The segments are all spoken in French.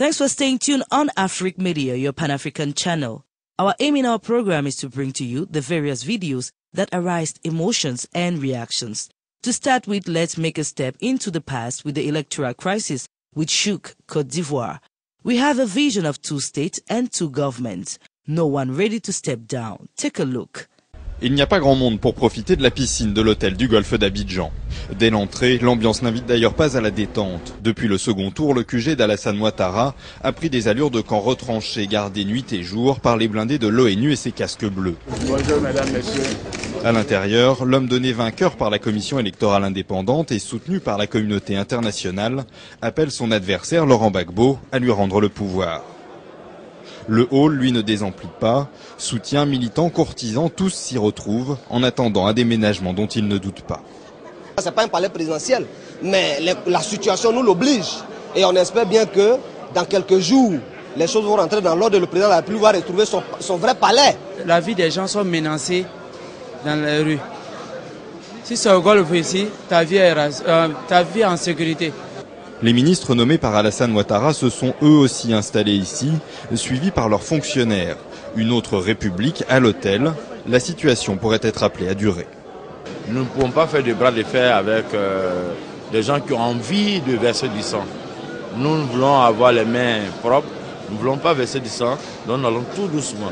Thanks for staying tuned on Afrique Media, your Pan-African channel. Our aim in our program is to bring to you the various videos that aroused emotions and reactions. To start with, let's make a step into the past with the electoral crisis which shook Côte d'Ivoire. We have a vision of two states and two governments. No one ready to step down. Take a look. Il n'y a pas grand monde pour profiter de la piscine de l'hôtel du Golfe d'Abidjan. Dès l'entrée, l'ambiance n'invite d'ailleurs pas à la détente. Depuis le second tour, le QG d'Alassane Ouattara a pris des allures de camp retranché, gardé nuit et jour par les blindés de l'ONU et ses casques bleus. Bonjour mesdames, messieurs. À l'intérieur, l'homme donné vainqueur par la commission électorale indépendante et soutenu par la communauté internationale appelle son adversaire Laurent Gbagbo à lui rendre le pouvoir. Le hall, lui, ne désemplit pas. Soutien, militants, courtisans, tous s'y retrouvent en attendant un déménagement dont ils ne doutent pas. Ce n'est pas un palais présidentiel, mais la situation nous l'oblige. Et on espère bien que dans quelques jours, les choses vont rentrer dans l'ordre et le président de la République va retrouver son vrai palais. La vie des gens sont menacées dans les rues. Si c'est au Golfe ici, ta vie est en sécurité. Les ministres nommés par Alassane Ouattara se sont eux aussi installés ici, suivis par leurs fonctionnaires. Une autre république à l'hôtel, la situation pourrait être appelée à durer. Nous ne pouvons pas faire des bras de fer avec des gens qui ont envie de verser du sang. Nous voulons avoir les mains propres, nous ne voulons pas verser du sang, donc nous allons tout doucement.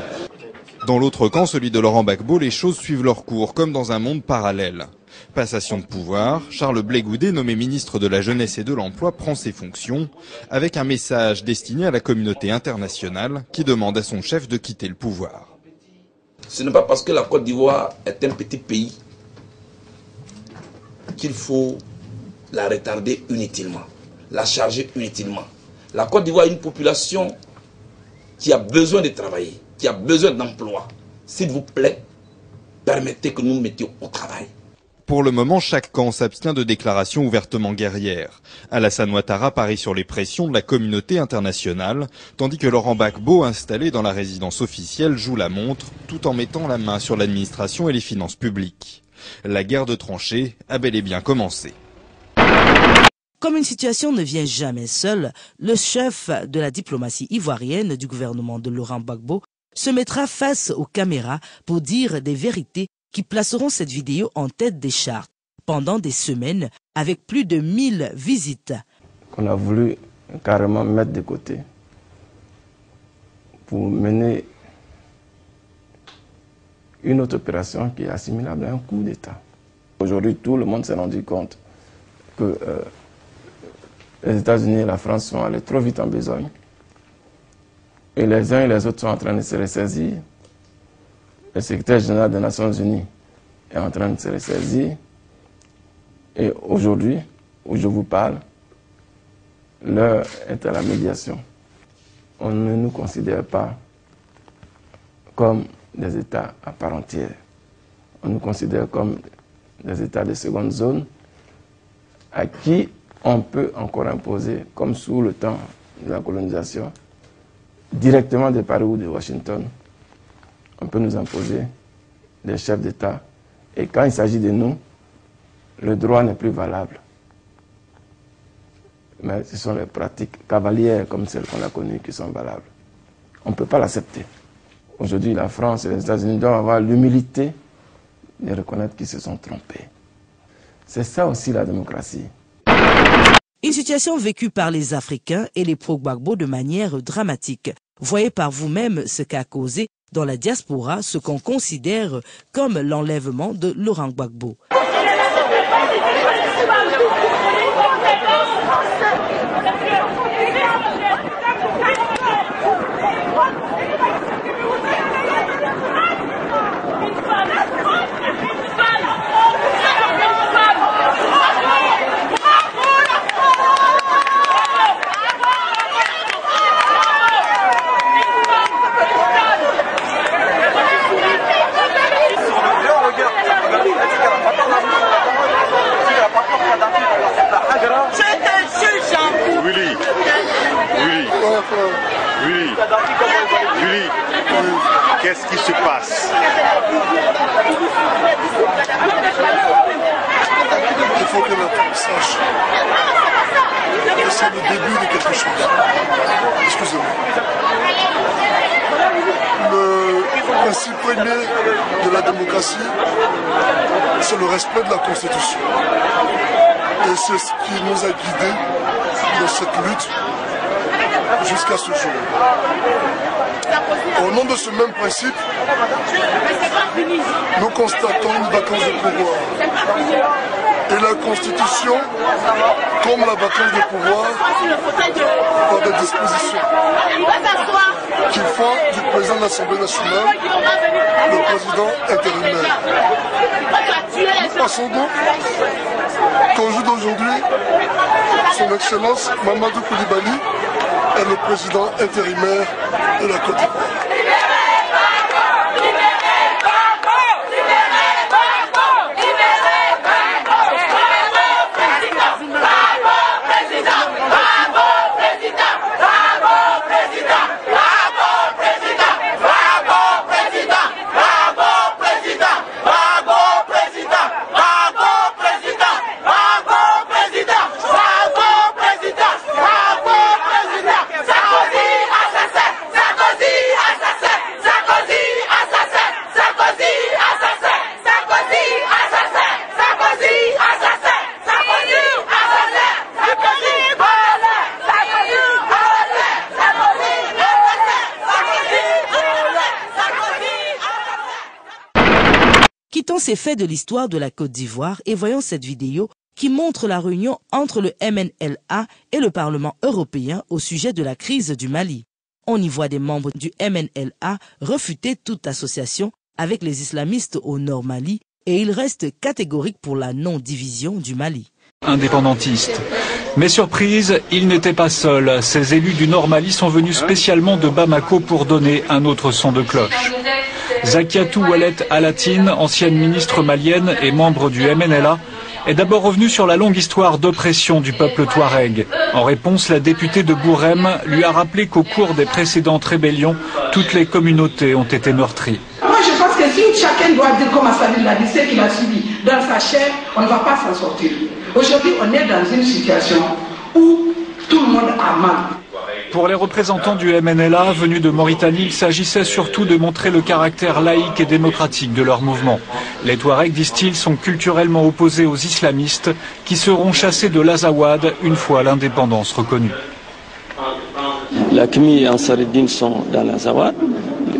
Dans l'autre camp, celui de Laurent Gbagbo, les choses suivent leur cours, comme dans un monde parallèle. Passation de pouvoir, Charles Blé Goudé, nommé ministre de la Jeunesse et de l'Emploi, prend ses fonctions avec un message destiné à la communauté internationale qui demande à son chef de quitter le pouvoir. Ce n'est pas parce que la Côte d'Ivoire est un petit pays qu'il faut la retarder inutilement, la charger inutilement. La Côte d'Ivoire est une population qui a besoin de travailler, qui a besoin d'emploi. S'il vous plaît, permettez que nous mettions au travail. Pour le moment, chaque camp s'abstient de déclarations ouvertement guerrières. Alassane Ouattara parie sur les pressions de la communauté internationale, tandis que Laurent Gbagbo, installé dans la résidence officielle, joue la montre, tout en mettant la main sur l'administration et les finances publiques. La guerre de tranchées a bel et bien commencé. Comme une situation ne vient jamais seule, le chef de la diplomatie ivoirienne du gouvernement de Laurent Gbagbo se mettra face aux caméras pour dire des vérités qui placeront cette vidéo en tête des charts pendant des semaines avec plus de 1000 visites. Qu'on a voulu carrément mettre de côté pour mener une autre opération qui est assimilable à un coup d'État. Aujourd'hui, tout le monde s'est rendu compte que les États-Unis et la France sont allés trop vite en besogne et les uns et les autres sont en train de se ressaisir. Le secrétaire général des Nations Unies est en train de se ressaisir. Et aujourd'hui, où je vous parle, l'heure est à la médiation. On ne nous considère pas comme des États à part entière. On nous considère comme des États de seconde zone à qui on peut encore imposer, comme sous le temps de la colonisation, directement de Paris ou de Washington, on peut nous imposer des chefs d'État. Et quand il s'agit de nous, le droit n'est plus valable. Mais ce sont les pratiques cavalières comme celles qu'on a connues qui sont valables. On ne peut pas l'accepter. Aujourd'hui, la France et les États-Unis doivent avoir l'humilité de reconnaître qu'ils se sont trompés. C'est ça aussi la démocratie. Une situation vécue par les Africains et les pro-Gbagbo de manière dramatique. Voyez par vous-même ce qu'a causé dans la diaspora ce qu'on considère comme l'enlèvement de Laurent Gbagbo. Oui. Qu'est-ce qui se passe? faut que la troupe sache que c'est le début de quelque chose. Excusez-moi. Le principe premier de la démocratie, c'est le respect de la Constitution. Et c'est ce qui nous a guidés dans cette lutte jusqu'à ce jour. Au nom de ce même principe, nous constatons une vacance de pouvoir. Et la Constitution, comme la vacance de pouvoir, par des dispositions qui font du président de l'Assemblée nationale le président intérimaire. Nous passons donc qu'au jour d'aujourd'hui, son Excellence Mamadou Koulibaly est le président intérimaire de la Côte d'Ivoire. Quittons ces faits de l'histoire de la Côte d'Ivoire et voyons cette vidéo qui montre la réunion entre le MNLA et le Parlement européen au sujet de la crise du Mali. On y voit des membres du MNLA refuter toute association avec les islamistes au nord Mali et ils restent catégoriques pour la non-division du Mali. Indépendantiste. Mais surprise, il n'était pas seul. Ces élus du Nord Mali sont venus spécialement de Bamako pour donner un autre son de cloche. Zakiatou Ouellet Alatine, ancienne ministre malienne et membre du MNLA, est d'abord revenue sur la longue histoire d'oppression du peuple touareg. En réponse, la députée de Bourem lui a rappelé qu'au cours des précédentes rébellions, toutes les communautés ont été meurtries. Moi, je pense que si chacun doit dire, comme Assadine l'a dit, ce qu'il a subi dans sa chair, on ne va pas s'en sortir. Aujourd'hui, on est dans une situation où tout le monde a mal. Pour les représentants du MNLA venus de Mauritanie, il s'agissait surtout de montrer le caractère laïque et démocratique de leur mouvement. Les Touaregs, disent-ils, sont culturellement opposés aux islamistes qui seront chassés de l'Azawad une fois l'indépendance reconnue. La CMI et Ansaruddin sont dans l'Azawad.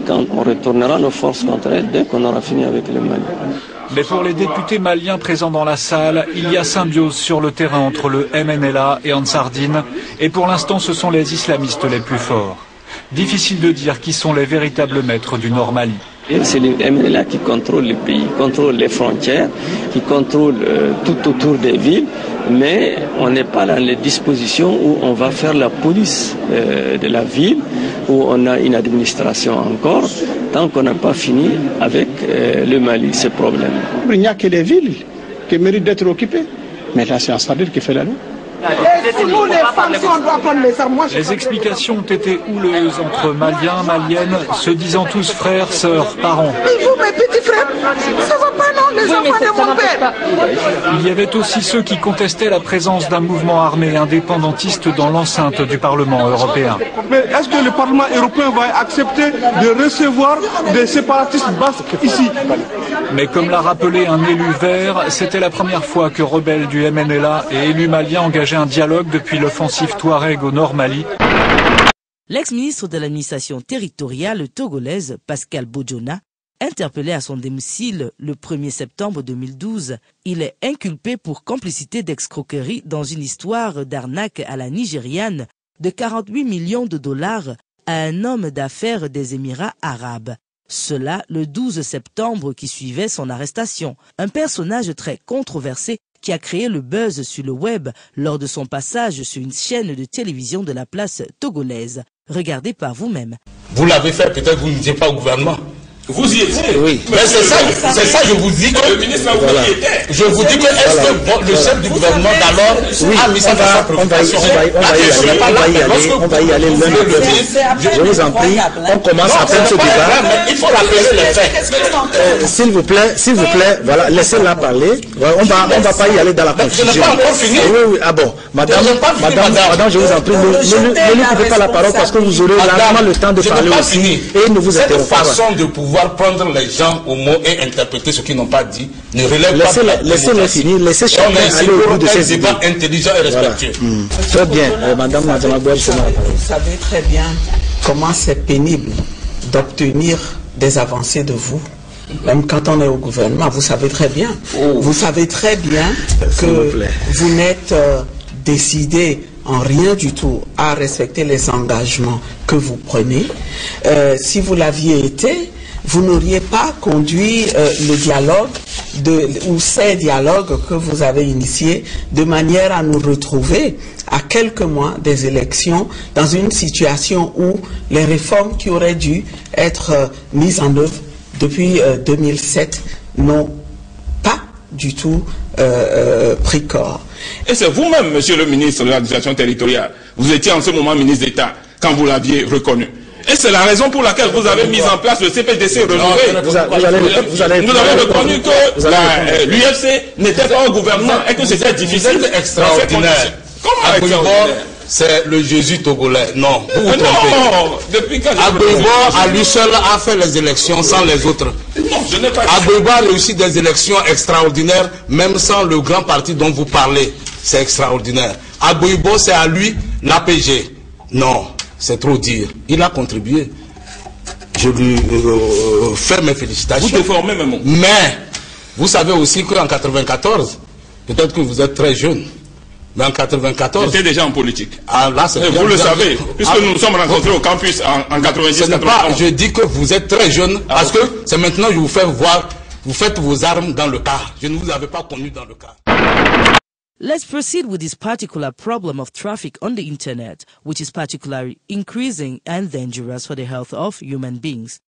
Quand on retournera nos forces contre elles dès qu'on aura fini avec le Mali. Mais pour les députés maliens présents dans la salle, il y a symbiose sur le terrain entre le MNLA et Ansardine, et pour l'instant ce sont les islamistes les plus forts. Difficile de dire qui sont les véritables maîtres du Nord Mali. C'est le MNLA qui contrôle le pays, contrôle les frontières, qui contrôle tout autour des villes, mais on n'est pas dans les dispositions où on va faire la police de la ville, où on a une administration encore, tant qu'on n'a pas fini avec le Mali, ce problème. Il n'y a que les villes qui méritent d'être occupées, mais là c'est Ansardine qui fait la loi. Nous, les femmes, si on doit prendre les armes, les explications ont été houleuses entre Maliens, Maliennes, se disant tous frères, sœurs, parents. Mais vous, mes petits frères, ça va pas, non, les enfants de mon père. Il y avait aussi ceux qui contestaient la présence d'un mouvement armé indépendantiste dans l'enceinte du Parlement européen. Mais est-ce que le Parlement européen va accepter de recevoir des séparatistes basques ici? Mais comme l'a rappelé un élu vert, c'était la première fois que rebelles du MNLA et élus maliens engageaient un dialogue depuis l'offensive Touareg au Nord Mali. L'ex-ministre de l'administration territoriale togolaise, Pascal Bodjona, interpellé à son domicile le 1er septembre 2012, il est inculpé pour complicité d'escroquerie dans une histoire d'arnaque à la nigériane de 48 millions de dollars à un homme d'affaires des Émirats arabes. Cela le 12 septembre qui suivait son arrestation. Un personnage très controversé qui a créé le buzz sur le web lors de son passage sur une chaîne de télévision de la place togolaise. Regardez par vous-même. Vous l'avez fait, peut-être vous n'étiez pas au gouvernement. Vous y étiez. Oui. Mais c'est ça, je vous dis que... Le ministre là où il était. Je vous dis que est-ce que le chef du gouvernement d'alors a mis ça dans sa préoccupation? On va y aller lundi. Je vous en prie, on commence à faire ce débat. Il faut rappeler les faits. S'il vous plaît, voilà, laissez-la parler. On va pas y aller dans la confusion. Je n'ai pas encore fini. Oui, ah bon. Madame, je vous en prie, ne lui coupez pas la parole parce que vous aurez largement le temps de parler aussi. Et ne vous interrompez pas. Cette façon de pouvoir prendre les gens au mot et interpréter ce qu'ils n'ont pas dit ne relève pas. Laissez-les finir, laissez chacun aller au bout de ses idées. Intelligent et respectueux. Très bien, Madame Madjamagouel. Vous savez très bien comment c'est pénible d'obtenir des avancées de vous. Même quand on est au gouvernement, vous savez très bien. Vous savez très bien que vous n'êtes décidé en rien du tout à respecter les engagements que vous prenez. Si vous l'aviez été, vous n'auriez pas conduit le dialogue ou ces dialogues que vous avez initiés de manière à nous retrouver à quelques mois des élections dans une situation où les réformes qui auraient dû être mises en œuvre depuis 2007 n'ont pas du tout pris corps. Et c'est vous-même, monsieur le ministre de l'administration territoriale, vous étiez en ce moment ministre d'État quand vous l'aviez reconnu. Et c'est la raison pour laquelle vous avez mis en place le CPDC renouvelé. Vous avez reconnu que l'UFC n'était pas au gouvernement et que c'était difficile. C'est extraordinaire. Comment extraordinaire? C'est le Jésus togolais. Non, vous vous trompez. Depuis quand Agbouibo, à lui seul, a fait les élections sans les autres. Non, je n'ai pas dit. Agbouibo a réussi des élections extraordinaires, même sans le grand parti dont vous parlez. C'est extraordinaire. Agbouibo, c'est à lui l'APG. Non, c'est trop dire. Il a contribué. Je lui fais mes félicitations. Vous déformez mes mots. Mais, vous savez aussi qu'en 1994, peut-être que vous êtes très jeune, mais en 94... J'étais déjà en politique. Ah, là, c'est vous le savez, puisque nous nous sommes rencontrés au campus en 90-91. Je dis que vous êtes très jeune, parce que c'est maintenant que je vous fais voir, vous faites vos armes dans le car. Je ne vous avais pas connu dans le car. Let's proceed with this particular problem of traffic on the internet, which is particularly increasing and dangerous for the health of human beings.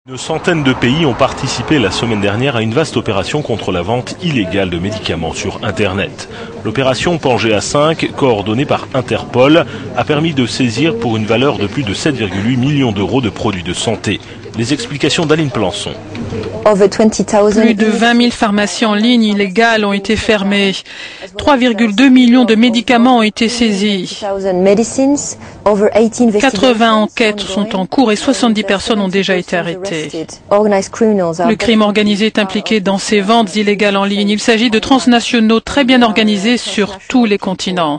Une centaine de pays ont participé la semaine dernière à une vaste opération contre la vente illégale de médicaments sur Internet. L'opération Pangea 5, coordonnée par Interpol, a permis de saisir pour une valeur de plus de 7,8 millions d'euros de produits de santé. Les explications d'Aline Plançon. Plus de 20 000 pharmacies en ligne illégales ont été fermées. 3,2 millions de médicaments ont été saisis. 80 enquêtes sont en cours et 70 personnes ont déjà été arrêtées. Le crime organisé est impliqué dans ces ventes illégales en ligne. Il s'agit de transnationaux très bien organisés sur tous les continents.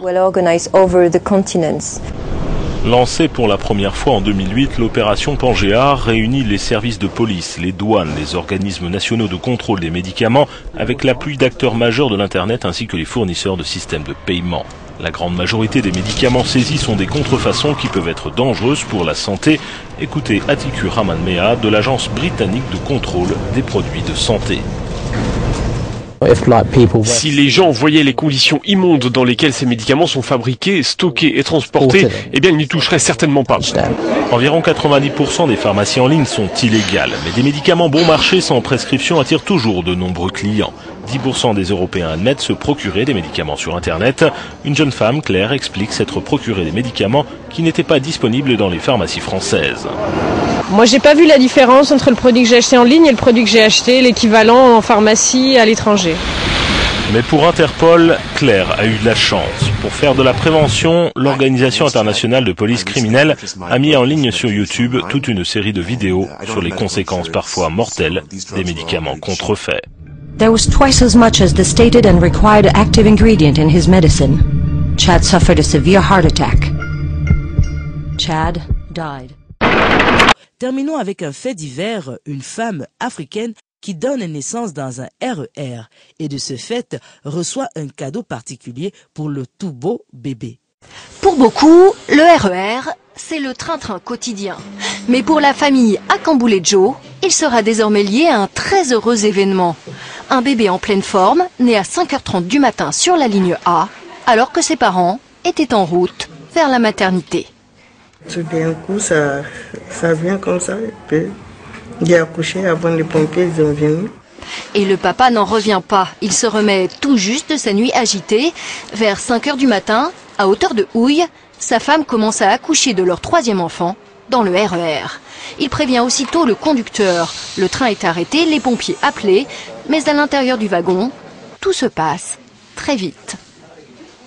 Lancée pour la première fois en 2008, l'opération Pangea réunit les services de police, les douanes, les organismes nationaux de contrôle des médicaments avec l'appui d'acteurs majeurs de l'Internet ainsi que les fournisseurs de systèmes de paiement. La grande majorité des médicaments saisis sont des contrefaçons qui peuvent être dangereuses pour la santé. Écoutez Atiku Rahman-Mea de l'agence britannique de contrôle des produits de santé. Si les gens voyaient les conditions immondes dans lesquelles ces médicaments sont fabriqués, stockés et transportés, eh bien ils n'y toucheraient certainement pas. Environ 90% des pharmacies en ligne sont illégales, mais des médicaments bon marché sans prescription attirent toujours de nombreux clients. 10% des Européens admettent se procurer des médicaments sur Internet. Une jeune femme, Claire, explique s'être procuré des médicaments qui n'étaient pas disponibles dans les pharmacies françaises. Moi, j'ai pas vu la différence entre le produit que j'ai acheté en ligne et le produit que j'ai acheté, l'équivalent en pharmacie à l'étranger. Mais pour Interpol, Claire a eu de la chance. Pour faire de la prévention, l'Organisation internationale de police criminelle a mis en ligne sur YouTube toute une série de vidéos sur les conséquences parfois mortelles des médicaments contrefaits. There was twice as much as the stated and required active ingredient in his medicine. Chad suffered a severe heart attack. Chad died. Terminons avec un fait divers, une femme africaine qui donne naissance dans un RER et de ce fait reçoit un cadeau particulier pour le tout beau bébé. Pour beaucoup, le RER, c'est le train-train quotidien. Mais pour la famille Akamboulé-Joe, il sera désormais lié à un très heureux événement. Un bébé en pleine forme, né à 5h30 du matin sur la ligne A, alors que ses parents étaient en route vers la maternité. Tout d'un coup, ça vient comme ça, et puis J'ai accouché avant les pompiers, ils ont venu. Et le papa n'en revient pas. Il se remet tout juste de sa nuit agitée. Vers 5 heures du matin, à hauteur de Houille, sa femme commence à accoucher de leur 3e enfant dans le RER. Il prévient aussitôt le conducteur. Le train est arrêté, les pompiers appelés, mais à l'intérieur du wagon, tout se passe très vite.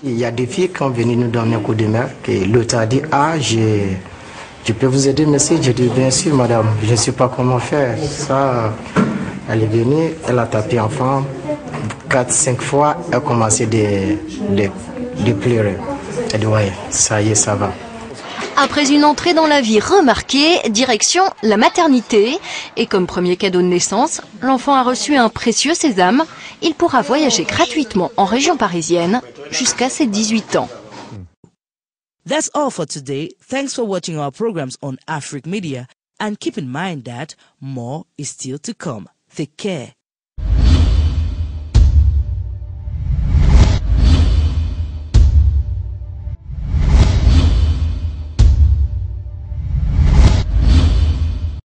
Il y a des filles qui ont venu nous donner un coup de main et l'autre a dit « Ah, je peux vous aider, monsieur ?» J'ai dit « Bien sûr, madame, je ne sais pas comment faire. » Ça, elle est venue, elle a tapé enfant 4-5 fois, elle a commencé de pleurer. Elle dit « Ouais, ça y est, ça va. » Après une entrée dans la vie remarquée, direction la maternité. Et comme premier cadeau de naissance, l'enfant a reçu un précieux sésame. Il pourra voyager gratuitement en région parisienne jusqu'à ses 18 ans. That's all for today. Thanks for watching our programs on Afrique Media. And keep in mind that more is still to come. Take care.